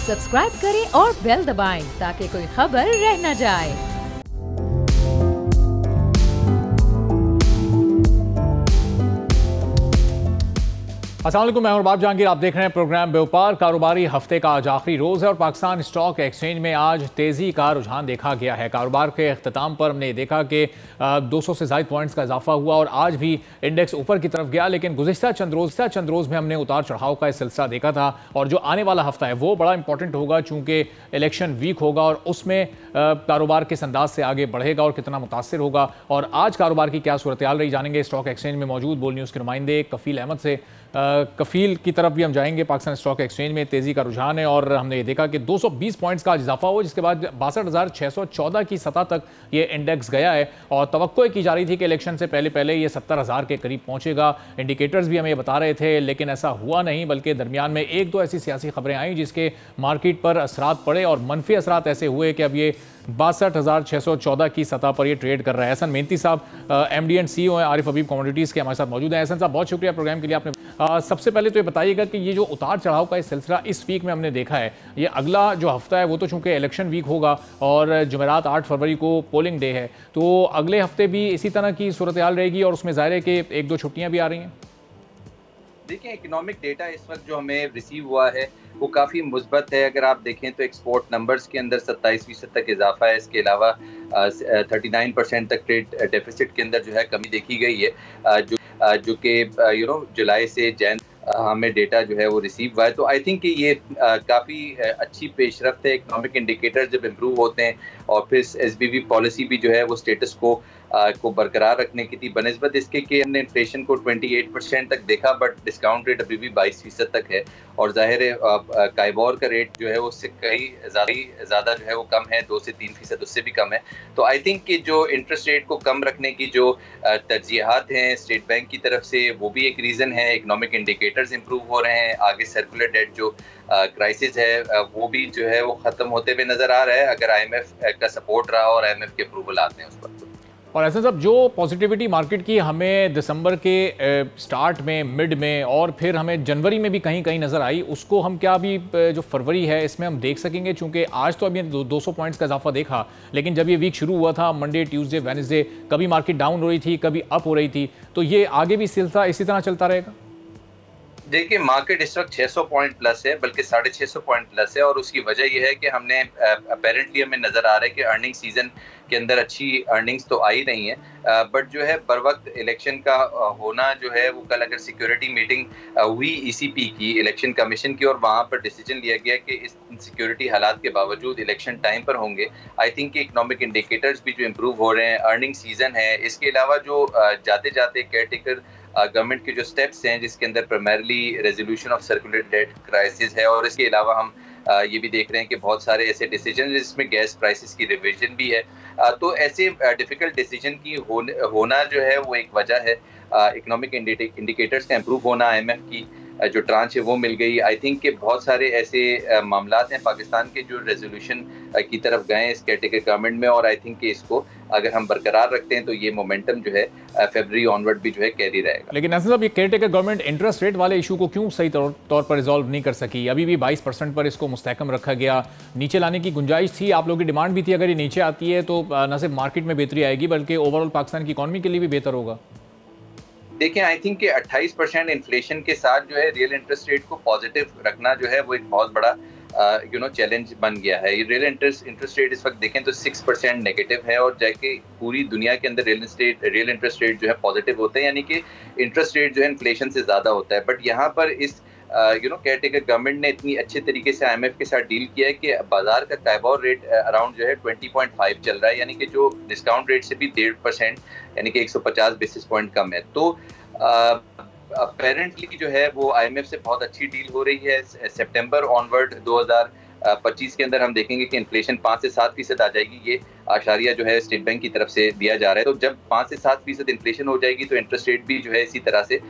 Subscribe करें और bell दबाएं ताकि कोई खबर रह न जाए। अस्सलाम वालेकुम, मैं बाब जहांगीर। आप देख रहे हैं प्रोग्राम व्यापार। कारोबारी हफ्ते का आज आखिरी रोज़ है और पाकिस्तान स्टॉक एक्सचेंज में आज तेज़ी का रुझान देखा गया है। कारोबार के अख्ताम पर हमने देखा कि 200 से ज़ायद पॉइंट्स का इजाफा हुआ और आज भी इंडेक्स ऊपर की तरफ गया, लेकिन गुज़िश्ता चंद रोज़ में हमने उतार चढ़ाव का सिलसिला देखा था। और जो आने वाला हफ्ता है वो बड़ा इंपॉर्टेंट होगा, चूँकि इलेक्शन वीक होगा और उसमें कारोबार किस अंदाज से आगे बढ़ेगा और कितना मुतासर होगा। और आज कारोबार की क्या सूरत हाल रही जानेंगे स्टॉक एक्सचेंज में मौजूद बोल न्यूज़ के नुमाइंदे कफ़ील अहमद से। कफ़ील की तरफ भी हम जाएंगे। पाकिस्तान स्टॉक एक्सचेंज में तेज़ी का रुझान है और हमने ये देखा कि 220 पॉइंट्स का इजाफा हुआ, जिसके बाद 62,614 की सतह तक ये इंडेक्स गया है और तवक्को की जा रही थी कि इलेक्शन से पहले ये 70,000 के करीब पहुंचेगा। इंडिकेटर्स भी हमें बता रहे थे, लेकिन ऐसा हुआ नहीं, बल्कि दरमियान में एक दो ऐसी सियासी खबरें आई जिसके मार्केट पर असरात पड़े और मनफी असरात ऐसे हुए कि अब ये 62,614 की सतह पर ये ट्रेड कर रहा है। एहसन मेहनती साहब MD एंड CEO हैं आरिफ हबीब कमोडिटीज़ के, हमारे साथ मौजूद हैं। एहसन साहब, बहुत शुक्रिया प्रोग्राम के लिए आपने। सबसे पहले तो ये बताइएगा कि ये जो उतार चढ़ाव का सिलसिला इस वीक में हमने देखा है, ये अगला जो हफ्ता है वो तो चूंकि इलेक्शन वीक होगा और जुमेरात 8 फरवरी को पोलिंग डे है, तो अगले हफ्ते भी इसी तरह की सूरत हाल रहेगी और उसमें ज़ाहिर है कि एक दो छुट्टियाँ भी आ रही हैं। देखिए, इकोनॉमिक डेटा इस वक्त जो हमें रिसीव हुआ है वो काफ़ी मुस्बत है। अगर आप देखें तो एक्सपोर्ट नंबर्स के अंदर 27% तक इजाफा है। इसके अलावा 39% तक ट्रेड डेफिसिट के अंदर जो है कमी देखी गई है, जो कि जुलाई से जैन हमें डेटा जो है वो रिसीव हुआ है। तो आई थिंक कि ये काफ़ी अच्छी पेशरफ्त है। इकोनॉमिक इंडिकेटर जब इम्प्रूव होते हैं और फिर SBB पॉलिसी भी जो है वो स्टेटस को बरकरार रखने की थी, बनिस्बत इसके कि हमने इन्फ्लेशन को 28% तक देखा, बट डिस्काउंट रेट अभी भी 22% तक है और जाहिर है काइबोर का रेट जो है वो उससे कई ज़्यादा जो है वो कम है, 2 से 3% उससे भी कम है। तो आई थिंक कि जो इंटरेस्ट रेट को कम रखने की जो तरजीहात हैं स्टेट बैंक की तरफ से, वो भी एक रीज़न है। इकोनॉमिक इंडिकेटर्स इंप्रूव हो रहे हैं। आगे सर्कुलर डेट जो क्राइसिस है वो भी जो है वो ख़त्म होते हुए नज़र आ रहा है, अगर IMF का सपोर्ट रहा और IMF के अप्रूवल आते हैं उस पर। और ऐसा सब जो पॉजिटिविटी मार्केट की हमें दिसंबर के स्टार्ट में, मिड में और फिर हमें जनवरी में भी कहीं कहीं नज़र आई, उसको हम क्या अभी जो फरवरी है इसमें हम देख सकेंगे? चूंकि आज तो अभी 200 पॉइंट्स का इजाफा देखा, लेकिन जब ये वीक शुरू हुआ था मंडे, ट्यूसडे, वेडनेसडे, कभी मार्केट डाउन हो रही थी, कभी अप हो रही थी, तो ये आगे भी सिलसिला इसी तरह चलता रहेगा? देखिए, मार्केट इस वक्त 600 पॉइंट प्लस है, बल्कि 650 पॉइंट प्लस है और उसकी वजह यह है कि हमने अपेरेंटली हमें नज़र आ रहा है कि अर्निंग सीजन के अंदर अच्छी अर्निंग्स तो आई नहीं है, बट जो है बर वक्त इलेक्शन का होना जो है वो, कल अगर सिक्योरिटी मीटिंग हुई ECP की, इलेक्शन कमीशन की, और वहाँ पर डिसीजन लिया गया कि इस सिक्योरिटी हालात के बावजूद इलेक्शन टाइम पर होंगे। आई थिंक कि इकोनॉमिक इंडिकेटर्स भी जो इम्प्रूव हो रहे हैं, अर्निंग सीजन है, इसके अलावा जो जाते जाते केयर टेकर गवर्नमेंट के जो स्टेप्स हैं जिसके अंदर primarily resolution of circular debt crisis है, और इसके अलावा हम ये भी देख रहे हैं कि बहुत सारे ऐसे डिसीजन जिसमें गैस प्राइसेस की रिविजन भी है। तो ऐसे डिफ़िकल्ट डिसीजन की होना जो है वो एक वजह है। इकोनॉमिक इंडिकेटर्स का इम्प्रूव होना, IMF की जो ट्रांच है वो मिल गई। आई थिंक कि बहुत सारे ऐसे मामलात हैं पाकिस्तान के जो रेजोल्यूशन की तरफ गए इस केयरटेकर गवर्नमेंट में, और आई थिंक कि इसको अगर हम बरकरार रखते हैं तो ये मोमेंटम जो है फरवरी ऑनवर्ड भी जो है कैरी रहेगा। लेकिन ऐसा सब ये केयरटेकर गवर्नमेंट इंटरेस्ट रेट वाले इशू को क्यों सही तौर पर रिजॉल्व नहीं कर सकी? अभी भी 22% पर इसको मुस्तहकम रखा गया। नीचे लाने की गुंजाइश थी, आप लोगों की डिमांड भी थी, अगर ये नीचे आती है तो न सिर्फ मार्केट में बेहतरी आएगी बल्कि ओवरऑल पाकिस्तान की इकॉनमी के लिए भी बेहतर होगा। देखिए, आई थिंक कि 28% इन्फ्लेशन के साथ जो है रियल इंटरेस्ट रेट को पॉजिटिव रखना जो है वो एक बहुत बड़ा चैलेंज बन गया है। ये रियल इंटरेस्ट रेट इस वक्त देखें तो 6% नेगेटिव है और जाके पूरी दुनिया के अंदर रियल इंटरेस्ट रेट जो है पॉजिटिव होते हैं, यानी कि इंटरेस्ट रेट जो है इन्फ्लेशन से ज़्यादा होता है। बट यहाँ पर इस केयरटेकर गवर्नमेंट ने इतनी अच्छे तरीके से IMF के साथ डील किया है कि बाजार का काइबोर रेट अराउंड जो है 20.5 चल रहा है, यानी कि जो डिस्काउंट रेट से भी 1.5% यानी कि 150 बेसिस पॉइंट कम है। तो अपेरेंटली जो है वो IMF से बहुत अच्छी डील हो रही है। सितंबर ऑनवर्ड 2025 के अंदर हम देखेंगे कि इन्फ्लेशन 5 से 7% आ जाएगी। ये आशारिया जो है स्टेट बैंक की तरफ से दिया जा रहा है। तो जब 5 से 7% इन्फ्लेशन हो जाएगी तो इंटरेस्ट रेट भी जो है इसी तरह से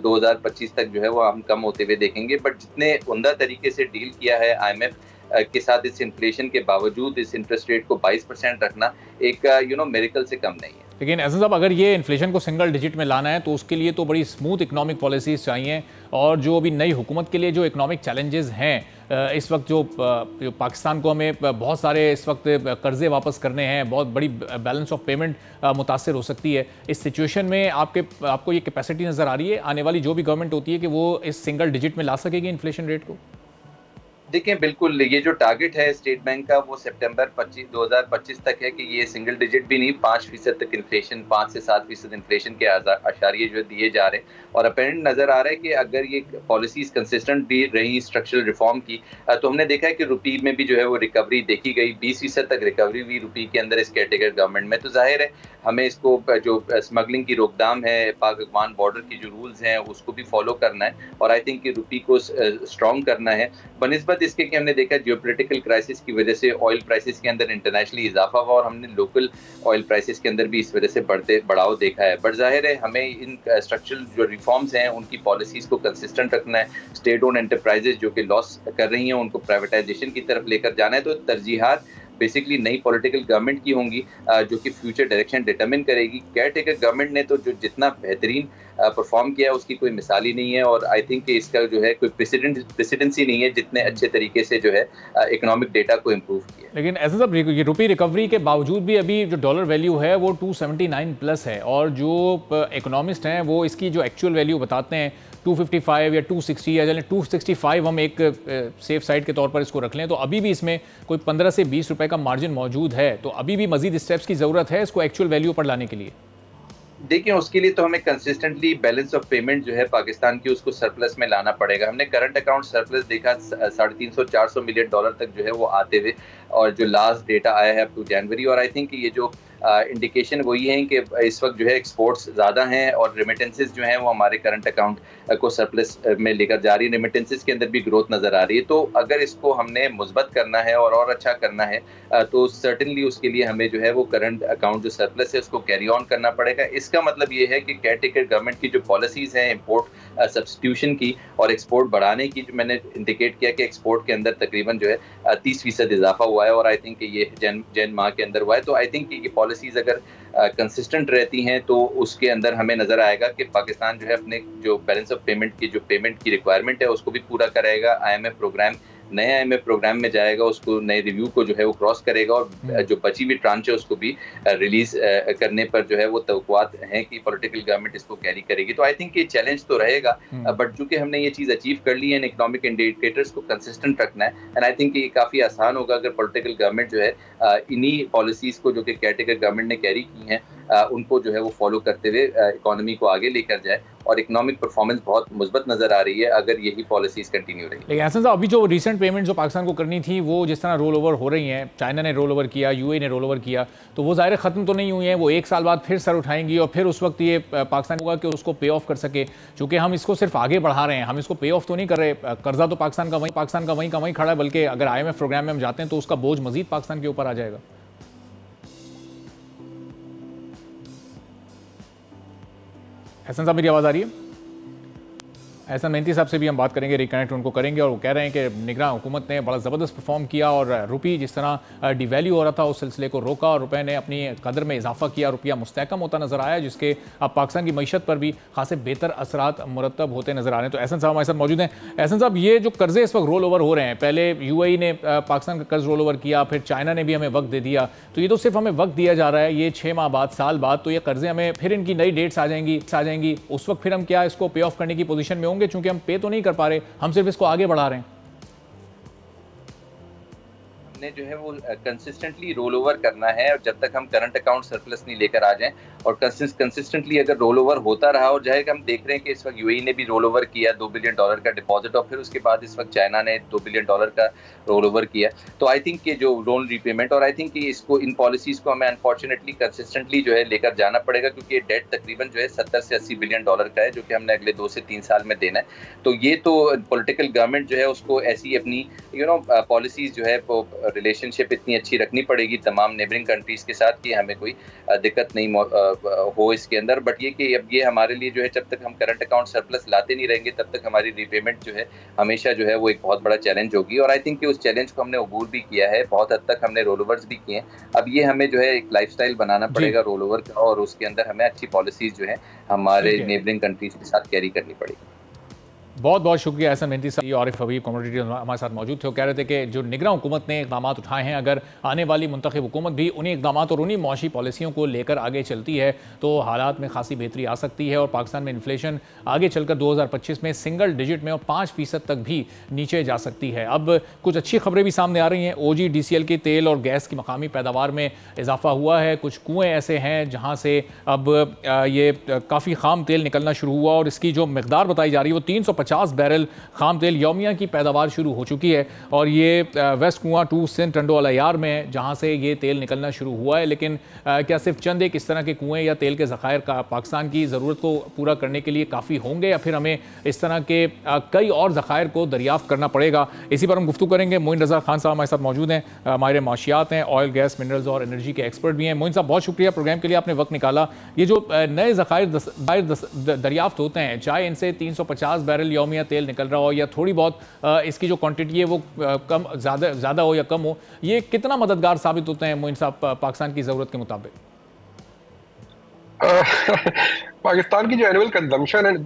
2025 तक जो है वो हम कम होते हुए देखेंगे। बट जितने उम्दा तरीके से डील किया है IMF के साथ इस इन्फ्लेशन के बावजूद इस इंटरेस्ट रेट को 22% रखना एक मिरेकल से कम नहीं है। लेकिन एहसन साहब, अगर ये इन्फ्लेशन को सिंगल डिजिट में लाना है तो उसके लिए तो बड़ी स्मूथ इकोनॉमिक पॉलिसीज़ चाहिए, और जो अभी नई हुकूमत के लिए जो इकोनॉमिक चैलेंजेस हैं इस वक्त, जो पाकिस्तान को हमें बहुत सारे इस वक्त कर्जे वापस करने हैं, बहुत बड़ी बैलेंस ऑफ पेमेंट मुतासर हो सकती है। इस सिचुएशन में आपको ये कैपेसिटी नज़र आ रही है आने वाली जो भी गवर्नमेंट होती है कि वो इस सिंगल डिजिट में ला सकेगी इन्फ्लेशन रेट को? देखिए, बिल्कुल ये जो टारगेट है स्टेट बैंक का वो सितंबर 2025 तक है कि ये सिंगल डिजिट भी नहीं, 5% तक इन्फ्लेशन, 5 से 7% इन्फ्लेशन के आशारिये जो दिए जा रहे हैं। और अपेरेंट नज़र आ रहा है कि अगर ये पॉलिसीज कंसिस्टेंट भी रही स्ट्रक्चरल रिफॉर्म की, तो हमने देखा है कि रुपी में भी जो है वो रिकवरी देखी गई, 20% तक रिकवरी हुई रुपी के अंदर इस कैटेगरी गवर्नमेंट में। तो जाहिर है हमें इसको जो स्मगलिंग की रोकथाम है, पाक अफगान बॉर्डर की जो रूल्स हैं उसको भी फॉलो करना है, और आई थिंक कि रुपी को स्ट्रॉन्ग करना है बनस्बत इसके कि हमने देखा जियोपॉलिटिकल क्राइसिस की वजह से ऑयल प्राइसेस के अंदर इंटरनेशनली इजाफा हुआ, और हमने लोकल ऑयल प्राइसेस के अंदर भी इस वजह से बढ़ाव देखा है। बट जाहिर है हमें इन स्ट्रक्चरल जो रिफॉर्म्स हैं उनकी पॉलिसीज़ को कंसिस्टेंट रखना है। स्टेट ओन एंटरप्राइजेज जो कि लॉस कर रही हैं उनको प्राइवेटाइजेशन की तरफ लेकर जाना है। तो तरजीहात बेसिकली नई पॉलिटिकल गवर्नमेंट की होंगी जो कि फ्यूचर डायरेक्शन डिटरमिन करेगी। केयर टेकर गवर्नमेंट ने तो जो जितना बेहतरीन परफॉर्म किया है उसकी कोई मिसाल ही नहीं है, और आई थिंक कि इसका जो है कोई प्रेसिडेंसी नहीं है जितने अच्छे तरीके से जो है इकोनॉमिक डेटा को इम्प्रूव किया। लेकिन ऐसा सब ये रुपी रिकवरी के बावजूद भी अभी जो डॉलर वैल्यू है वो 279 प्लस है, और जो इकोनॉमिस्ट हैं वो इसकी जो एक्चुअल वैल्यू बताते हैं 255 या 260 या 265 हम एक सेफ साइड के तौर पर इसको रख लें, तो अभी भी इसमें कोई 15 से 20 रुपए का मार्जिन मौजूद है। तो अभी भी मजीद स्टेप्स की ज़रूरत है इसको एक्चुअल वैल्यू पर लाने के लिए। देखिए, उसके लिए तो हमें कंसिस्टेंटली बैलेंस ऑफ पेमेंट जो है पाकिस्तान की उसको सरप्लस में लाना पड़ेगा। हमने करंट अकाउंट सरप्लस देखा 350-400 मिलियन डॉलर तक जो है वो आते हुए, और जो लास्ट डेटा आया है अप टू जनवरी, और आई थिंक ये जो इंडिकेशन वही है कि इस वक्त जो है एक्सपोर्ट्स ज़्यादा हैं और रेमिटेंसेस जो हैं वो हमारे करंट अकाउंट को सरप्लस में लेकर जा रही है। रेमिटेंसेस के अंदर भी ग्रोथ नज़र आ रही है। तो अगर इसको हमने मुस्बत करना है और अच्छा करना है तो सर्टेनली उसके लिए हमें जो है वो करंट अकाउंट जो सरप्लस है उसको कैरी ऑन करना पड़ेगा। इसका मतलब ये है कि केयर टेकर गवर्नमेंट की जो पॉलिसीज़ हैं इम्पोर्ट सब्स्टिट्यूशन की और एक्सपोर्ट बढ़ाने की, जो मैंने इंडिकेट किया कि एक्सपोर्ट के अंदर तकरीबन जो है 30% इजाफा हुआ है, और आई थिंक ये जैन माह के अंदर हुआ है। तो आई थिंक ये पॉलिसीज़ अगर कंसिस्टेंट रहती हैं तो उसके अंदर हमें नज़र आएगा कि पाकिस्तान जो है अपने जो बैलेंस ऑफ पेमेंट की जो पेमेंट की रिक्वायरमेंट है उसको भी पूरा कराएगा। IMF प्रोग्राम, नए IMF प्रोग्राम में जाएगा, उसको नए रिव्यू को जो है वो क्रॉस करेगा, और जो बची हुई ट्रांच है उसको भी रिलीज करने पर जो है वो तवक्कुआत हैं कि पॉलिटिकल गवर्नमेंट इसको कैरी करेगी। तो आई थिंक ये चैलेंज तो रहेगा, बट चूंकि हमने ये चीज़ अचीव कर ली है, इकोनॉमिक इंडिकेटर्स को कंसिस्टेंट रखना है, एंड आई थिंक ये काफ़ी आसान होगा अगर पॉलिटिकल गवर्नमेंट जो है इन्हीं पॉलिसीज़ को जो कि केयर टेकर गवर्नमेंट ने कैरी की हैं उनको जो है वो फॉलो करते हुए इकोनॉमी को आगे लेकर जाए, और इकोनॉमिक परफॉर्मेंस बहुत मुस्बत नज़र आ रही है अगर यही पॉलिसीज़ कंटिन्यू रही। लेकिन एहसन साहब, अभी जो रिसेंट पेमेंट जो पाकिस्तान को करनी थी वो जिस तरह रोल ओवर हो रही हैं, चाइना ने रोल ओवर किया, UAE ने रोल ओवर किया, तो वो ज़ाहिर ख़त्म तो नहीं हुई हैं, वो 1 साल बाद फिर सर उठाएंगी, और फिर उस वक्त ये पाकिस्तान होगा कि उसको पे ऑफ कर सके। चूँकि हम इसको सिर्फ आगे बढ़ा रहे हैं, हम इसको पे ऑफ तो नहीं कर रहे, कर्जा तो पाकिस्तान का वहीं खड़ा है, बल्कि अगर IMF प्रोग्राम में हम जाते हैं तो उसका बोझ मजीद पाकिस्तान के ऊपर आ जाएगा। एहसन साहब, मेरी आवाज़ आ रही है? एहसन मेहनती साहब से भी हम बात करेंगे, रिकनेक्ट उनको करेंगे, और वो कह रहे हैं कि निगरान हुकूमत ने बड़ा ज़बरदस्त परफॉर्म किया, और रुपी जिस तरह डिवैल्यू हो रहा था उस सिलसिले को रोका, और रुपये ने अपनी कदर में इजाफा किया, रुपया मुस्तहकम होता नज़र आया, जिसके अब पाकिस्तान की मईशत पर भी खासे बेहतर असरात मुरतब होते नज़र आ रहे हैं। तो एहसन साहब हमारे साथ मौजूद हैं। एहसन साहब, ये जो कर्जे इस वक्त रोल ओवर हो रहे हैं, पहले UAE ने पाकिस्तान का कर्ज रोल ओवर किया, फिर चाइना ने भी हमें वक्त दे दिया, तो ये तो सिर्फ हमें वक्त दिया जा रहा है, ये 6 माह बाद, साल बाद, तो ये कर्जे हमें फिर इनकी नई डेट्स आ जाएंगी, उस वक्त फिर हम क्या इसको पे ऑफ करने की पोजीशन में होंगे? चूंकि हम पे तो नहीं कर पा रहे, हम सिर्फ इसको आगे बढ़ा रहे हैं। हमने जो है वो कंसिस्टेंटली रोल ओवर करना है, और जब तक हम करंट अकाउंट सरप्लस नहीं लेकर आ जाएं, और कंसिस्टेंटली अगर रोल ओवर होता रहा, और जाहिर हम देख रहे हैं कि इस वक्त UAE ने भी रोल ओवर किया $2 बिलियन का डिपॉजिट, और फिर उसके बाद इस वक्त चाइना ने $2 बिलियन का रोल ओवर किया। तो आई थिंक कि जो लोन रीपेमेंट, और आई थिंक कि इसको इन पॉलिसीज़ को हमें अनफॉर्चुनेटली कंसिस्टेंटली जो है लेकर जाना पड़ेगा, क्योंकि ये डेट तकरीबन जो है $70 से $80 बिलियन का है, जो कि हमने अगले 2 से 3 साल में देना है। तो ये तो पॉलिटिकल गवर्नमेंट जो है उसको ऐसी अपनी पॉलिसीज़ जो है वो रिलेशनशिप इतनी अच्छी रखनी पड़ेगी तमाम नेबरिंग कंट्रीज़ के साथ कि हमें कोई दिक्कत नहीं हो इसके अंदर। बट ये कि अब ये हमारे लिए जो है, जब तक हम करंट अकाउंट सरप्लस लाते नहीं रहेंगे तब तक हमारी रीपेमेंट जो है हमेशा जो है वो एक बहुत बड़ा चैलेंज होगी। और आई थिंक कि उस चैलेंज को हमने अबूर भी किया है, बहुत हद तक हमने रोल ओवर्स भी किए हैं। अब ये हमें जो है एक लाइफस्टाइल बनाना पड़ेगा रोल ओवर का, और उसके अंदर हमें अच्छी पॉलिसीज जो है हमारे नेबरिंग कंट्रीज के साथ कैरी करनी पड़ेगी। बहुत बहुत शुक्रिया एहसन मेहंदी साहब और हबीब कमोडिटी हमारे साथ मौजूद थे। वो कह रहे थे कि जो निगरान हुकूमत ने इकदाम उठाए हैं, अगर आने वाली मुंतखब हुकूमत भी उन्हीं इकदाम और उन्हीं मुआशी पॉलिसियों को लेकर आगे चलती है तो हालात में खासी बेहतरी आ सकती है और पाकिस्तान में इन्फ्लेशन आगे चलकर 2025 में सिंगल डिजिट में और 5% तक भी नीचे जा सकती है। अब कुछ अच्छी खबरें भी सामने आ रही हैं। OGDCL की तेल और गैस की मकामी पैदावार में इजाफा हुआ है। कुछ कुएँ ऐसे हैं जहाँ से अब ये काफ़ी खाम तेल निकलना शुरू हुआ और इसकी जो मकदार बताई जा रही है वो 350 बैरल खाम तेल यौमिया की पैदावार शुरू हो चुकी है। और ये वेस्ट कुआं 2 सिंध टंडो अलायार में जहाँ से ये तेल निकलना शुरू हुआ है। लेकिन क्या सिर्फ चंद एक इस तरह के कुएँ या तेल के ज़खायर का पाकिस्तान की ज़रूरत को पूरा करने के लिए काफ़ी होंगे या फिर हमें इस तरह के कई और ज़खायर को दरियाफ्त करना पड़ेगा? इसी पर हम गुफ्तगू करेंगे। मोइन रज़ा खान साहब हमारे साथ मौजूद हैं, हमारे माशियात हैं, ऑयल गैस मिनरल्स और एनर्जी के एक्सपर्ट भी हैं। मोइन साहब बहुत शुक्रिया प्रोग्राम के लिए, आपने वक्त निकाला। ये जो नए ज़खायर दरियाफ्त होते हैं, चाहे इनसे 350 बैरल यौमिया तेल निकल रहा हो या थोड़ी बहुत इसकी जो क्वांटिटी है वो कम ज़्यादा हो या कम हो, ये कितना मददगार साबित होते हैं मोइन साहब पाकिस्तान की ज़रूरत के मुताबिक? पाकिस्तान की जो एनुअल कंजम्पशन है,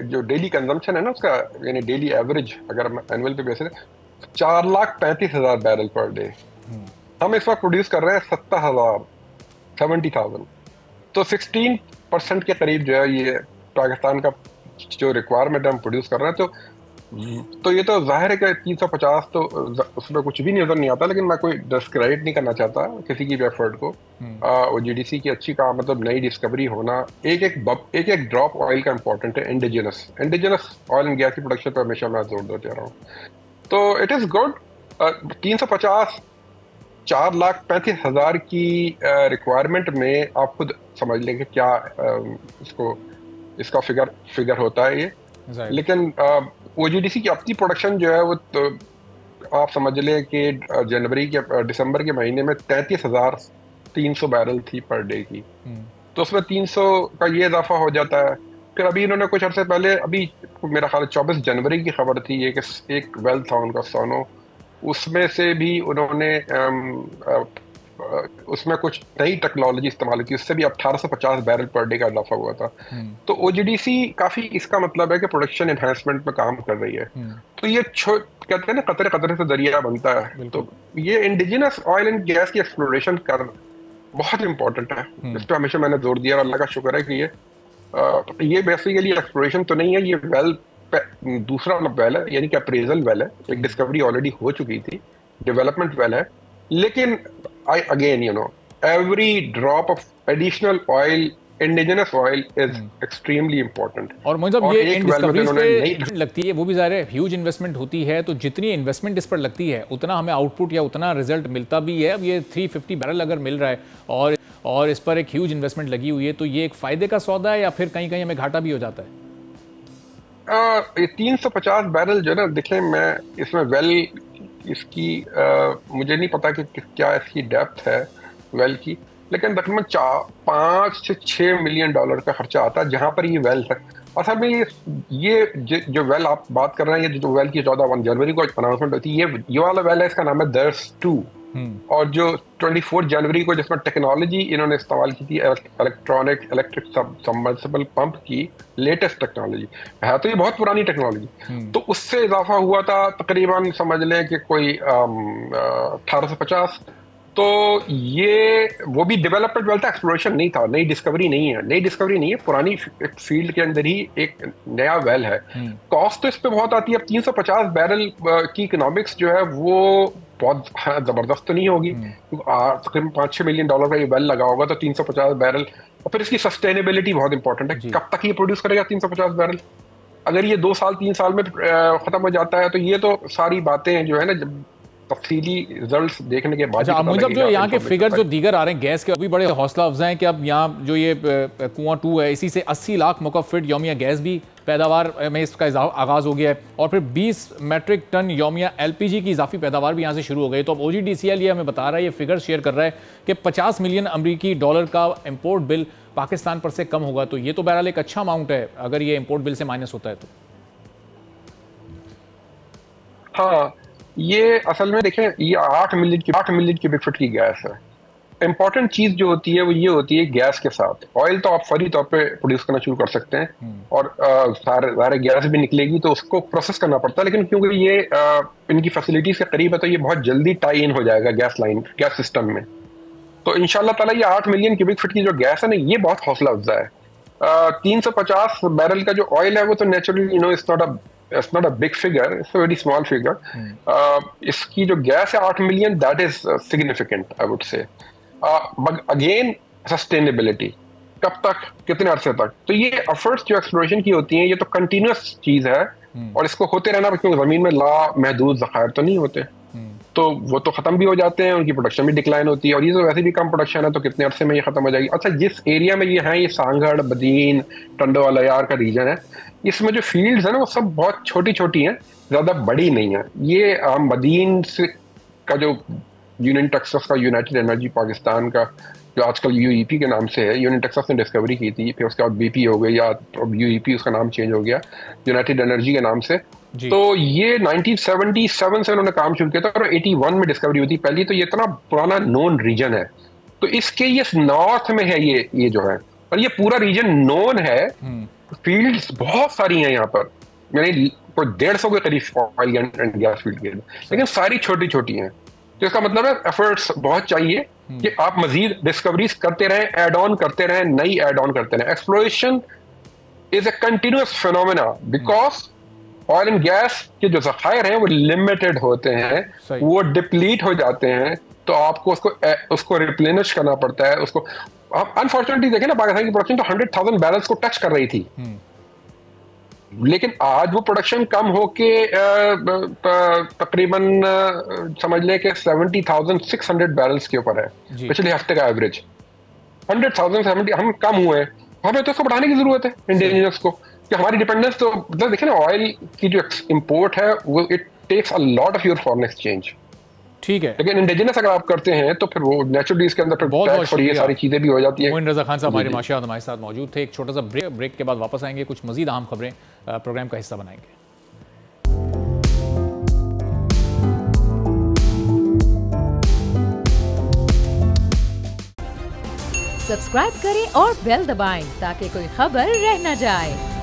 जो डेली कंजम्पशन है ना उसका, यानी डेली एवरेज अगर हम एनुअल पे बेसिस 4,35,000 बैरल पर डे। हम इस वक्त प्रोड्यूस कर रहे हैं 70,000, तो 16% के करीब जो है ये पाकिस्तान का जो रिक्वायरमेंट है हम प्रोड्यूस कर रहे हैं। तो ये तो जाहिर है कि 350 तो उसमें कुछ भी नजर नहीं आता, लेकिन मैं कोई डिस्क्रेडिट नहीं करना चाहता किसी की भी एफर्ट को। OGDC की अच्छी काम, मतलब नई डिस्कवरी होना, एक ड्रॉप ऑयल का इंपॉर्टेंट है। इंडिजिनस ऑयल एंड गैस की प्रोडक्शन पर हमेशा मैं जोर देते रहा हूँ। तो इट इज़ गुड। 350 4,35,000 की रिक्वायरमेंट में आप खुद समझ लें कि क्या इसका फिगर होता है ये। लेकिन OGDC की अपनी प्रोडक्शन जो है वो तो आप समझ लें कि दिसंबर के महीने में 33,300 बैरल थी पर डे की, तो उसमें 300 का ये इजाफा हो जाता है। फिर अभी इन्होंने कुछ अर्से पहले, अभी मेरा ख्याल 24 जनवरी की खबर थी, एक वेल था उनका सोनो, उसमें से भी उन्होंने उसमें कुछ नई टेक्नोलॉजी इस्तेमाल की, उससे भी 1850 बैरल पर डे का इजाफा हुआ था। तो OGDC काफी, इसका मतलब है कि प्रोडक्शन एनहांसमेंट में काम कर रही है। तो ये कहते हैं ना, कतरे कतरे से दरिया बनता है। तो ये इंडिजिनस ऑयल एंड गैस की एक्सप्लोरेशन कर बहुत इंपॉर्टेंट है। इस पर हमेशा मैंने जोर दिया और अल्लाह का शुक्र है कि ये बेसिकली एक्सप्लोरेशन तो नहीं है, ये दूसरा वेल है, यानी कि अप्रेजल वेल है। एक डिस्कवरी ऑलरेडी हो चुकी थी, डेवलपमेंट वेल है। लेकिन again, every drop of additional oil, indigenous oil is extremely important. और मोइन साहब, ये इन डिस्कवरीज पे लगती है, वो भी ज़ाहिर है ह्यूज इन्वेस्टमेंट होती है, तो जितनी इन्वेस्टमेंट इस पर लगती है उतना हमें आउटपुट या उतना रिजल्ट मिलता भी है। अब ये 350 बैरल अगर मिल रहा है और इस पर एक ह्यूज इन्वेस्टमेंट लगी हुई है, तो ये एक फ़ायदे का सौदा है या फिर कहीं कहीं हमें घाटा भी हो जाता है? 350 बैरल जो है ना, देखें, मैं इसमें वेल इसकी मुझे नहीं पता कि क्या इसकी डेप्थ है वेल की, लेकिन तकरीबन 5 से 6 मिलियन डॉलर का खर्चा आता है जहां पर ये वेल है। असल में ये जो वेल आप बात कर रहे हैं, ये जो वेल की 14 जनवरी को अनाउंसमेंट होती है, ये वाला वेल है, इसका नाम है दर्स 2। और जो 24 जनवरी को जिसमें टेक्नोलॉजी इन्होंने इस्तेमाल की थी, इलेक्ट्रिक सबमर्सिबल पंप की लेटेस्ट टेक्नोलॉजी है, तो ये बहुत पुरानी टेक्नोलॉजी, तो उससे इजाफा हुआ था तकरीबन समझ लें कि कोई 1850। तो ये वो भी डेवलपमेंट वेल था, एक्सप्लोरेशन नहीं था, नई डिस्कवरी नहीं है, पुरानी फील्ड के अंदर ही एक नया वेल है। कॉस्ट तो इस पे बहुत आती है। अब 350 बैरल की इकोनॉमिक्स जो है वो बहुत जबरदस्त तो नहीं होगी, तकरीबन 5-6 मिलियन डॉलर का ये वेल लगा होगा, तो 350 बैरल, और फिर इसकी सस्टेनेबिलिटी बहुत इंपॉर्टेंट है। कब तक ये प्रोड्यूस करेगा 350 बैरल? अगर ये 2 साल 3 साल में खत्म हो जाता है, तो ये तो सारी बातें जो है ना, जब तफसीली रिजल्ट्स देखने के बाद। अच्छा, मुझे जो यहाँ के फिगर जो दीगर आ रहे हैं गैस के, अभी बड़े हौसला अफजा हैं कि अब यहाँ जो ये कुआं 2 है, इसी से 80 लाख मुकअब फीट यौमिया गैस भी पैदावार में इसका आगाज़ हो गया है, और फिर 20 मेट्रिक टन यौमिया LPG की इजाफी पैदावार भी यहाँ से शुरू हो गई। तो अब OGDCL ये हमें बता रहा है, ये फिगर शेयर कर रहा है कि 50 मिलियन अमरीकी डॉलर का इम्पोर्ट बिल पाकिस्तान पर से कम होगा। तो ये तो बहरहाल एक अच्छा अमाउंट है अगर ये इम्पोर्ट बिल से माइनस होता है तो। हाँ, ये असल में देखें, ये 8 मिलियन क्यूबिक फुट की गैस है। इंपॉर्टेंट चीज जो होती है वो ये होती है, गैस के साथ ऑयल तो आप फौरी तौर पे प्रोड्यूस करना शुरू कर सकते हैं और सारे गैस भी निकलेगी तो उसको प्रोसेस करना पड़ता है, लेकिन क्योंकि ये इनकी फैसिलिटीज के करीब है तो ये बहुत जल्दी टाई इन हो जाएगा गैस सिस्टम में। तो इंशाल्लाह ताला ये 8 मिलियन क्यूबिक फुट की जो गैस है ना, ये बहुत हौसला अफजा है। 350 बैरल का जो ऑयल है वो तो naturally it's not a big figure, it's a very small figure. इसकी जो गैस है 8 million, that is significant, I would say. But again, sustainability, कब तक, कितने अरसे तक? तो ये एफर्ट्स जो एक्सप्लोरेशन की होती हैं ये तो कंटिन्यूस चीज है और इसको होते रहना, क्योंकि जमीन में लामहदूद ज़खायर तो नहीं होते, तो वो तो खत्म भी हो जाते हैं, उनकी प्रोडक्शन भी डिक्लाइन होती है, और ये तो वैसे भी कम प्रोडक्शन है तो कितने अरसे में ये खत्म हो जाएगी। अच्छा, जिस एरिया में ये है, ये सांगड़, बदीन, टंडोवालायार का रीजन है, इसमें जो फील्ड्स है ना वो सब बहुत छोटी छोटी हैं, ज्यादा बड़ी नहीं है। ये बदीन का जो यूनियन टेक्सास का यूनाइटेड एनर्जी पाकिस्तान का जो आजकल UEP के नाम से है, यूनियन टेक्सास ने डिस्कवरी की थी, फिर उसके बाद BP हो गई, या UEP उसका नाम चेंज हो गया यूनाइटेड एनर्जी के नाम से। तो ये 1977 से उन्होंने काम शुरू किया था और 81 में डिस्कवरी हुई थी पहली। तो ये इतना पुराना नोन रीजन है, तो इसके ये नॉर्थ में है ये जो है, और ये पूरा रीजन नोन है। फील्ड्स बहुत सारी हैं यहाँ पर, यानी कोई 150 के करीब ऑयल एंड गैस फील्ड के, लेकिन सारी छोटी छोटी हैं। तो इसका मतलब है एफर्ट्स बहुत चाहिए कि आप मजीद डिस्कवरीज करते रहें, ऐड ऑन करते रहें, नई ऐड ऑन करते रहें। Exploration is a continuous phenomena, because oil and gas के जो ज़खायर हैं वो लिमिटेड होते हैं, वो डिप्लीट हो जाते हैं, तो आपको उसको रिप्लेनिश करना पड़ता है। उसको आप अनफॉर्चुनेटली देखें ना, पाकिस्तान की प्रोडक्शन तो 100,000 बैरल्स को टच कर रही थी, लेकिन आज वो प्रोडक्शन कम होके तकरीबन समझ लें कि 70,600 बैरल्स के ऊपर है पिछले हफ्ते का एवरेज। 100,070 हम कम हुए हैं, हमें तो इसको बढ़ाने की जरूरत है इंडिजिनस को, कि हमारी डिपेंडेंस तो मतलब देखिए ना, ऑयल की जो इम्पोर्ट है वो it takes a lot of your foreign exchange. ठीक है, लेकिन इंडिजिनस अगर आप करते हैं तो फिर वो नेचुरली इसके अंदर फिर टैक्स और ये सारी चीजें भी हो जाती हैं। मोइन रजा खान साहब हमारे माशाअल्लाह हमारे साथ मौजूद थे। एक छोटा सा ब्रेक के बाद वापस आएंगे, कुछ मजीद अहम खबरें प्रोग्राम का हिस्सा बनाएंगे। सब्सक्राइब करें और बेल दबाएं ताकि कोई खबर रह न जाए।